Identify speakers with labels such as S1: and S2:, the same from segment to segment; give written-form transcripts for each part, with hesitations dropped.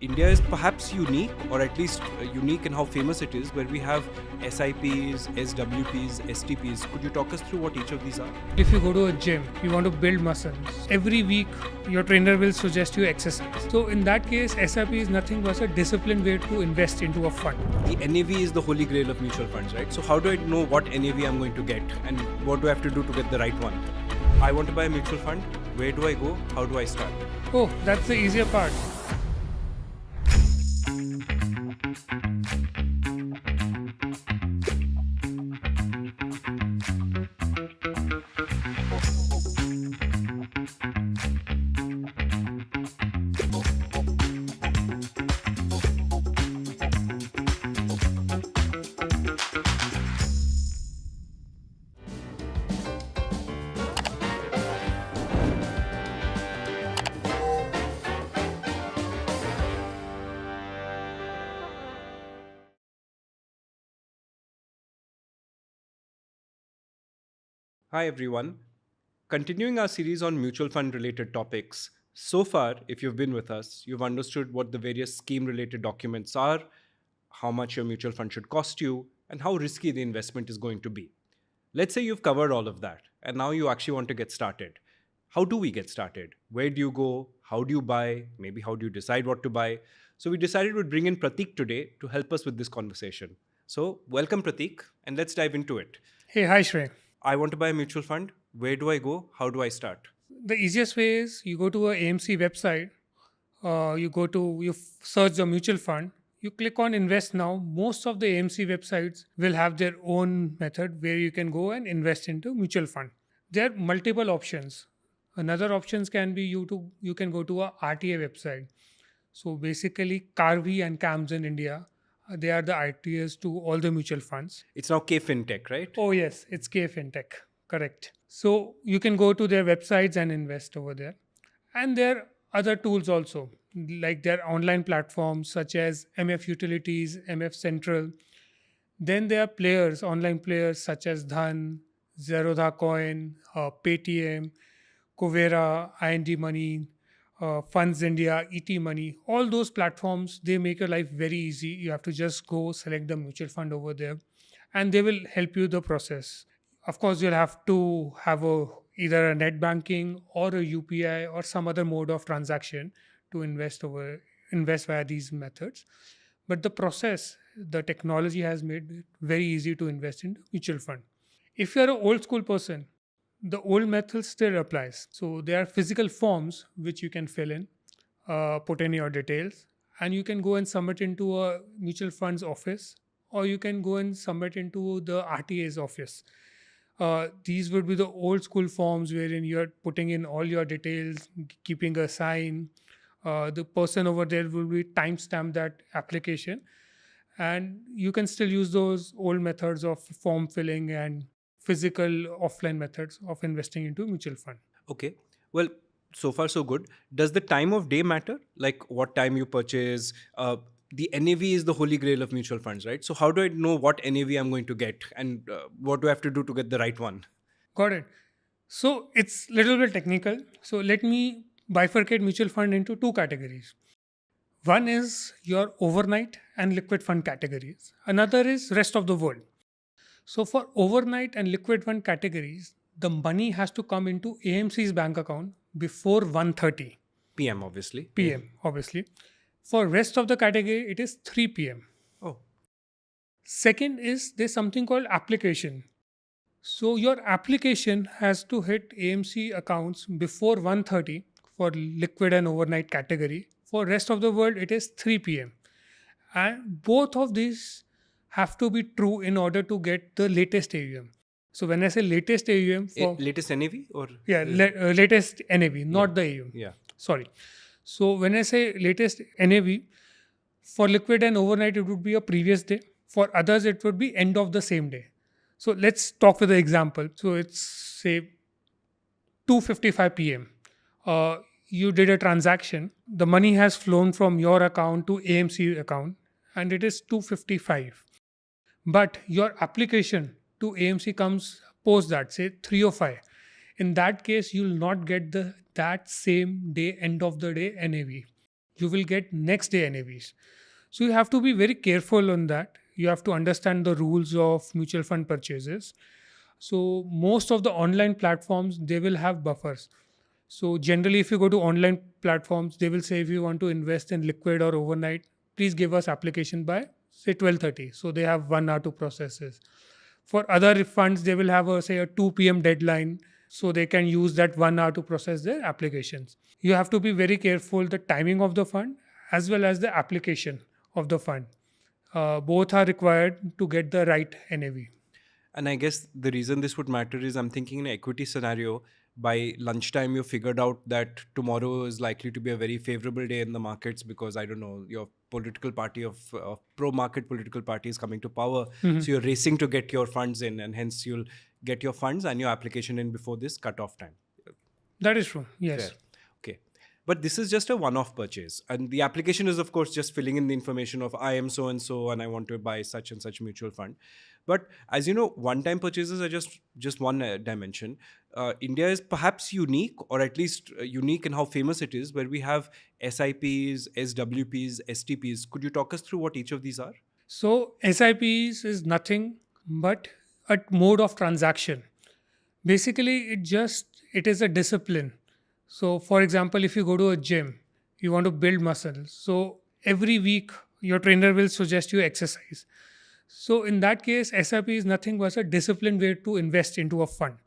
S1: India is perhaps unique, or at least unique in how famous it is, where we have SIPs, SWPs, STPs. Could you talk us through what each of these are?
S2: If you go to a gym, you want to build muscles. Every week, your trainer will suggest you exercise. So in that case, SIP is nothing but a disciplined way to invest into a fund.
S1: The NAV is the holy grail of mutual funds, right? So how do I know what NAV I'm going to get, and what do I have to do to get the right one? I want to buy a mutual fund. Where do I go? How do I start?
S2: Oh, that's the easier part.
S1: Hi everyone. Continuing our series on mutual fund related topics. So far, if you've been with us, you've understood what the various scheme related documents are, how much your mutual fund should cost you, and how risky the investment is going to be. Let's say you've covered all of that, and now you actually want to get started. How do we get started? Where do you go? How do you buy? Maybe how do you decide what to buy? So we decided we'd bring in Pratik today to help us with this conversation. So welcome Pratik, and let's dive into it.
S2: Hey, hi Shrey.
S1: I want to buy a mutual fund. Where do I go? How do I start?
S2: The easiest way is you go to a AMC website. You search the mutual fund. You click on invest now. Most of the AMC websites will have their own method where you can go and invest into mutual fund. There are multiple options. Another options can be you can go to a RTA website. So basically, Carvey and CAMS in India, they are the RTAs to all the mutual funds.
S1: It's now K FinTech, right?
S2: Oh yes, it's K FinTech, correct. So you can go to their websites and invest over there, and there are other tools also, like their online platforms such as MF Utilities, MF Central. Then there are players, online players such as Dhan, Zerodha Coin, Paytm, Covera, IND Money, Funds India, ET Money. All those platforms, they make your life very easy. You have to just go select the mutual fund over there, and they will help you the process. Of course, you'll have to have either a net banking or a UPI or some other mode of transaction to invest via these methods. But the process, the technology has made it very easy to invest in mutual fund. If you're an old school person, the old method still applies. So there are physical forms which you can fill in, put in your details, and you can go and submit into a mutual funds office, or you can go and submit into the RTA's office. These would be the old school forms wherein you're putting in all your details, keeping a sign. The person over there will be timestamp that application, and you can still use those old methods of form filling and physical offline methods of investing into mutual fund.
S1: Okay. Well, so far so good. Does the time of day matter? Like what time you purchase? The NAV is the holy grail of mutual funds, right? So how do I know what NAV I'm going to get, and what do I have to do to get the right one?
S2: Got it. So it's little bit technical. So let me bifurcate mutual fund into two categories. One is your overnight and liquid fund categories. Another is rest of the world. So for overnight and liquid fund categories, the money has to come into AMC's bank account before 1:30
S1: PM, obviously.
S2: p.m. obviously. For rest of the category, it is 3 p.m.
S1: Oh,
S2: Second is there's something called application. So your application has to hit AMC accounts before 1:30 for liquid and overnight category. For rest of the world, it is 3 p.m. And both of these have to be true in order to get the latest AUM. So when I say latest AUM for
S1: latest NAV or
S2: latest NAV, not the AUM.
S1: yeah.
S2: Sorry. So when I say latest NAV for liquid and overnight, it would be a previous day. For others, it would be end of the same day. So let's talk with the example. So it's say 2:55 p.m. You did a transaction. The money has flown from your account to AMC account, and it is 2:55. But your application to AMC comes post that, say 3:05. In that case, you'll not get the that same day end of the day NAV. you will get next day NAVs. So you have to be very careful on that. You have to understand the rules of mutual fund purchases. So most of the online platforms, they will have buffers. So generally, if you go to online platforms, they will say if you want to invest in liquid or overnight, please give us application by say 12:30. So they have 1 hour to process this. For other funds, they will have a say a 2 p.m. deadline, so they can use that 1 hour to process their applications. You have to be very careful the timing of the fund as well as the application of the fund. Both are required to get the right NAV.
S1: And I guess the reason this would matter is I'm thinking in an equity scenario, by lunchtime, you figured out that tomorrow is likely to be a very favorable day in the markets because, I don't know, your political party of pro-market political party is coming to power.
S2: Mhm.
S1: So you're racing to get your funds in, and hence you'll get your funds and your application in before this cutoff time.
S2: That is true.
S1: Fair.
S2: Yes.
S1: Okay. But this is just a one-off purchase. And the application is, of course, just filling in the information of I am so and so and I want to buy such and such mutual fund. But as you know, one-time purchases are just one dimension. India is perhaps unique, or at least unique in how famous it is, where we have SIPs, SWPs, STPs. Could you talk us through what each of these are?
S2: So SIPs is nothing but a mode of transaction. Basically, it is a discipline. So for example, if you go to a gym, you want to build muscle. So every week your trainer will suggest you exercise. So in that case, SIP is nothing but a disciplined way to invest into a fund.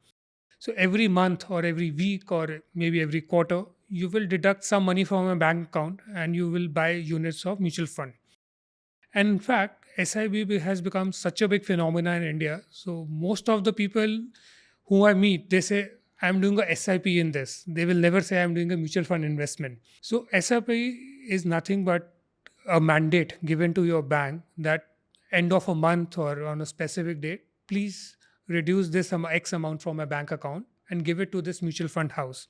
S2: So every month or every week or maybe every quarter, you will deduct some money from a bank account and you will buy units of mutual fund. And in fact, SIB has become such a big phenomenon in India. So most of the people who I meet, they say, I'm doing a SIP in this. They will never say I'm doing a mutual fund investment. So SIP is nothing but a mandate given to your bank that end of a month or on a specific date, please reduce this X amount from a bank account and give it to this mutual fund house.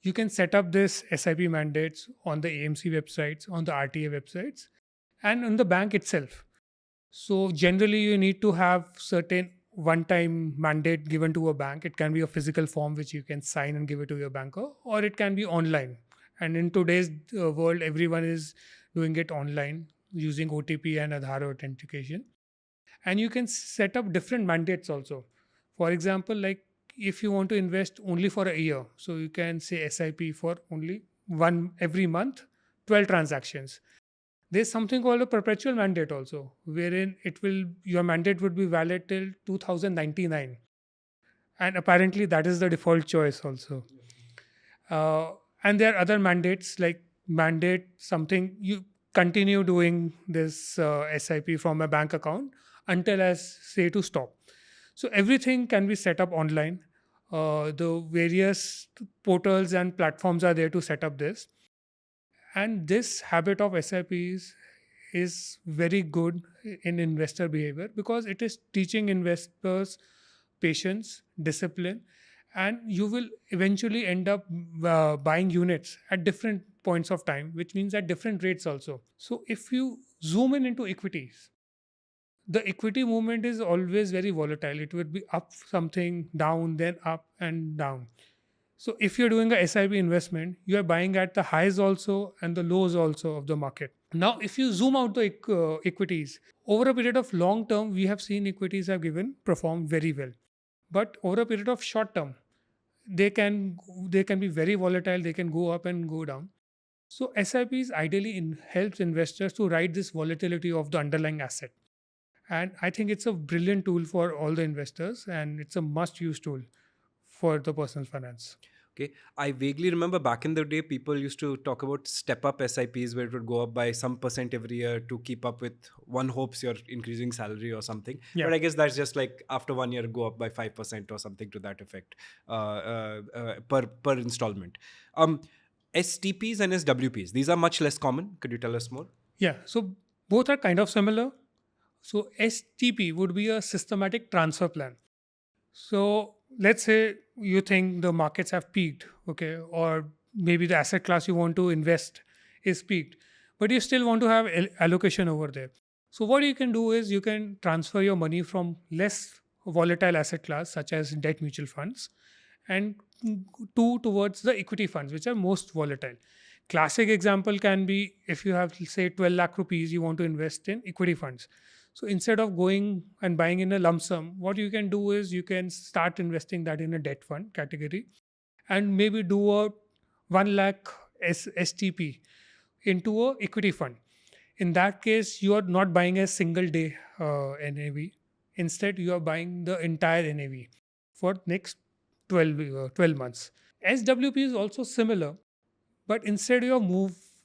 S2: You can set up this SIP mandates on the AMC websites, on the RTA websites, and on the bank itself. So generally, you need to have certain one-time mandate given to a bank. It can be a physical form which you can sign and give it to your banker, or it can be online. And in today's world, everyone is doing it online using OTP and Aadhaar authentication. And you can set up different mandates also. For example, like if you want to invest only for a year, so you can say SIP for only one every month, 12 transactions. There's something called a perpetual mandate also, wherein your mandate would be valid till 2099, and apparently that is the default choice also. And there are other mandates like mandate something you continue doing this SIP from a bank account until as say to stop. So everything can be set up online. The various portals and platforms are there to set up this, and this habit of SIPs is very good in investor behavior because it is teaching investors patience, discipline, and you will eventually end up buying units at different points of time, which means at different rates also. So if you zoom in into equities, the equity movement is always very volatile. It would be up something, down, then up and down. So if you're doing a SIP investment, you are buying at the highs also and the lows also of the market. Now, if you zoom out the equities, over a period of long term, we have seen equities have given performed very well. But over a period of short term, they can be very volatile. They can go up and go down. So SIPs ideally helps investors to ride this volatility of the underlying asset. And I think it's a brilliant tool for all the investors, and it's a must-use tool for the personal finance.
S1: Okay. I vaguely remember back in the day, people used to talk about step-up SIPs where it would go up by some percent every year to keep up with one hopes you're increasing salary or something.
S2: Yeah.
S1: But I guess that's just like after 1 year, go up by 5% or something to that effect per installment. STPs and SWPs, these are much less common. Could you tell us more?
S2: Yeah. So both are kind of similar. So STP would be a systematic transfer plan. So let's say you think the markets have peaked, okay, or maybe the asset class you want to invest is peaked, but you still want to have allocation over there. So what you can do is you can transfer your money from less volatile asset class such as debt mutual funds and towards the equity funds which are most volatile. Classic example can be if you have, say, 12 lakh rupees, you want to invest in equity funds. So instead of going and buying in a lump sum, what you can do is you can start investing that in a debt fund category and maybe do a 1 lakh STP into a equity fund. In that case, you are not buying a single day NAV. Instead, you are buying the entire NAV for next 12 months. SWP is also similar, but instead you're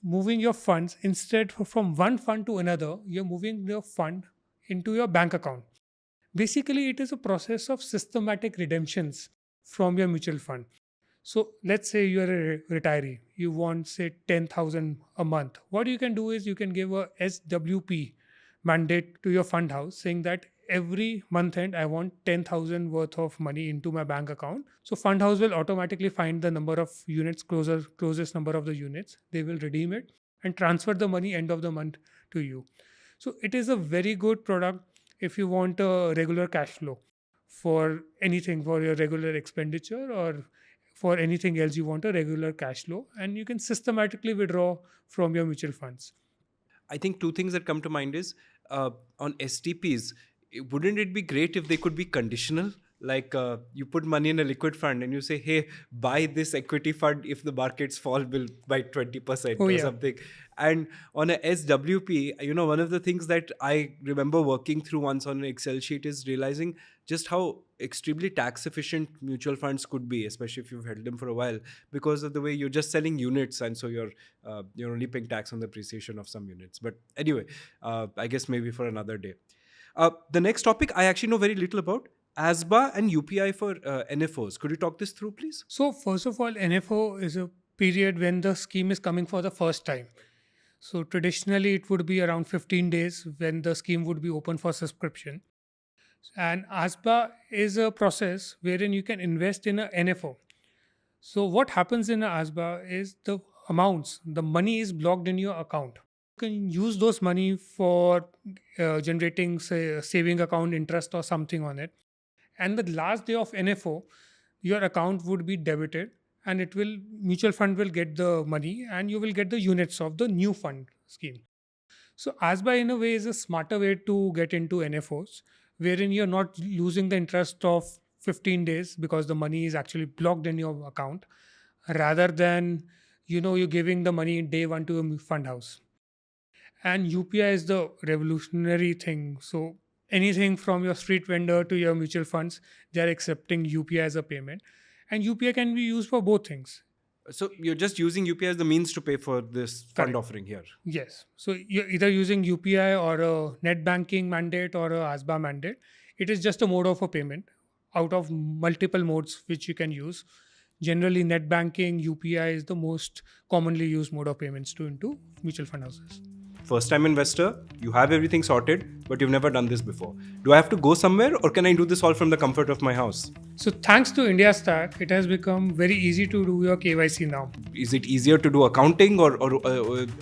S2: moving your funds, instead from one fund to another, you're moving your fund into your bank account. Basically, it is a process of systematic redemptions from your mutual fund. So let's say you're a retiree, you want say 10,000 a month. What you can do is you can give a SWP mandate to your fund house saying that every month end I want 10,000 worth of money into my bank account. So fund house will automatically find the number of units, closest number of the units. They will redeem it and transfer the money end of the month to you. So it is a very good product if you want a regular cash flow for anything, for your regular expenditure or for anything else you want a regular cash flow, and you can systematically withdraw from your mutual funds.
S1: I think two things that come to mind is on STPs, wouldn't it be great if they could be conditional? Like you put money in a liquid fund and you say, hey, buy this equity fund if the markets fall by 20%
S2: Oh
S1: or
S2: yeah.
S1: something. And on a SWP, one of the things that I remember working through once on an Excel sheet is realizing just how extremely tax efficient mutual funds could be, especially if you've held them for a while, because of the way you're just selling units, and so you're only paying tax on the appreciation of some units. But anyway, I guess maybe for another day. The next topic I actually know very little about: ASBA and UPI for NFOs. Could you talk this through, please?
S2: So first of all, NFO is a period when the scheme is coming for the first time. So traditionally it would be around 15 days when the scheme would be open for subscription. And ASBA is a process wherein you can invest in a NFO. So what happens in a ASBA is the money is blocked in your account. You can use those money for generating, say, a saving account interest or something on it. And the last day of NFO, your account would be debited, and it will mutual fund will get the money, and you will get the units of the new fund scheme. So ASBA in a way is a smarter way to get into NFOs, wherein you're not losing the interest of 15 days because the money is actually blocked in your account, rather than you're giving the money day one to a fund house. And UPI is the revolutionary thing. So anything from your street vendor to your mutual funds, they're accepting UPI as a payment. And UPI can be used for both things.
S1: So you're just using UPI as the means to pay for this fund
S2: Correct.
S1: offering here.
S2: Yes. So you're either using UPI or a net banking mandate or a ASBA mandate. It is just a mode of a payment out of multiple modes which you can use. Generally, net banking, UPI is the most commonly used mode of payments to into mutual fund houses.
S1: First time investor, you have everything sorted, but you've never done this before. Do I have to go somewhere, or can I do this all from the comfort of my house?
S2: So thanks to India Stack, it has become very easy to do your KYC now.
S1: Is it easier to do accounting, or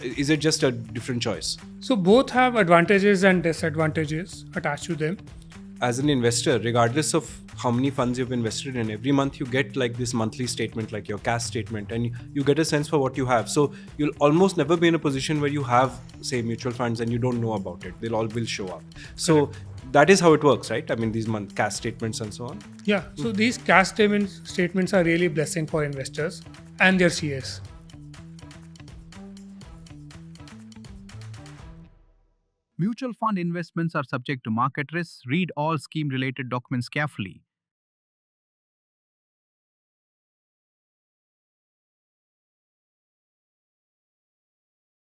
S1: is it just a different choice?
S2: So both have advantages and disadvantages attached to them.
S1: As an investor, regardless of how many funds you've invested in, every month you get like this monthly statement, like your cash statement, and you get a sense for what you have. So you'll almost never be in a position where you have, say, mutual funds and you don't know about it. They'll all will show up. So that is how it works, right? I mean, these month cash statements and so on.
S2: Yeah. So these cash statements are really a blessing for investors and their CS.
S3: Mutual fund investments are subject to market risks. Read all scheme related documents carefully.